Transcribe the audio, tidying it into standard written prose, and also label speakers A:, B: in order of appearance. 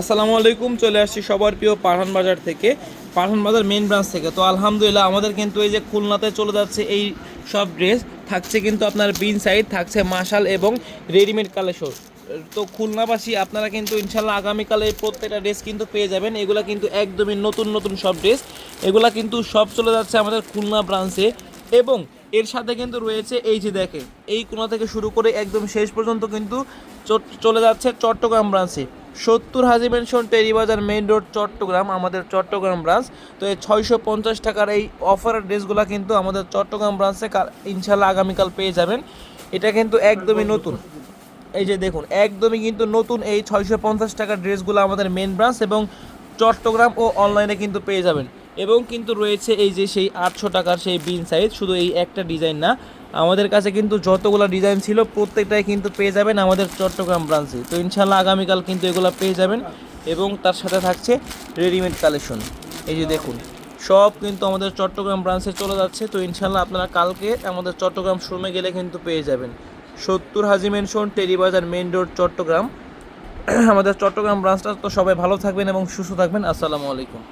A: আসসালামু আলাইকুম, চলে আসছি সবার প্রিয় পাঠান বাজার থেকে, পাঠান বাজার মেইন ব্রাঞ্চ থেকে। তো আলহামদুলিল্লাহ আমাদের কিন্তু এই যে খুলনাতে চলে যাচ্ছে এই সব ড্রেস থাকছে, কিন্তু আপনার বিন সাইড থাকছে মাশাল এবং রেডিমেড কালেকশন। তো খুলনাবাসী আপনারা কিন্তু ইনশাল্লাহ আগামীকালে প্রত্যেকটা ড্রেস কিন্তু পেয়ে যাবেন। এগুলো কিন্তু একদমই নতুন নতুন সব ড্রেস, এগুলা কিন্তু সব চলে যাচ্ছে আমাদের খুলনা ব্রাঞ্চে। এবং এর সাথে কিন্তু রয়েছে এই যে দেখেন, এই কোণা থেকে শুরু করে একদম শেষ পর্যন্ত কিন্তু চলে যাচ্ছে চট্টগ্রাম ব্রাঞ্চে। 70 Haji mansion Terribazar main road Chittagong, আমাদের চট্টগ্রাম ব্রাঞ্চ। তো এই 650 টাকার এই অফারের ড্রেসগুলো কিন্তু আমাদের চট্টগ্রাম ব্রাঞ্চে ইনশাল্লাহ আগামীকাল পেয়ে যাবেন। এটা কিন্তু একদমই নতুন, এই যে দেখুন একদমই কিন্তু নতুন এই 650 টাকার ড্রেসগুলো আমাদের মেন ব্রাঞ্চ এবং চট্টগ্রাম ও অনলাইনে কিন্তু পেয়ে যাবেন। এবং কিন্তু রয়েছে এই যে সেই 800 টাকার সেই বিন সাইজ, শুধু এই একটা ডিজাইন না, আমাদের কাছে কিন্তু যতগুলো ডিজাইন ছিল প্রত্যেকটাই কিন্তু পেয়ে যাবেন আমাদের চট্টগ্রাম ব্রাঞ্চে। তো ইনশাল্লাহ আগামীকাল কিন্তু এগুলো পেয়ে যাবেন এবং তার সাথে থাকছে রেডিমেড কালেকশন। এই যে দেখুন সব কিন্তু আমাদের চট্টগ্রাম ব্রাঞ্চে চলে যাচ্ছে। তো ইনশাল্লাহ আপনারা কালকে আমাদের চট্টগ্রাম শোরুমে গেলে কিন্তু পেয়ে যাবেন। 70 Haji mansion Terribazar main road Chittagong, আমাদের চট্টগ্রাম ব্রাঞ্চটা। তো সবাই ভালো থাকবেন এবং সুস্থ থাকবেন। আসসালামু আলাইকুম।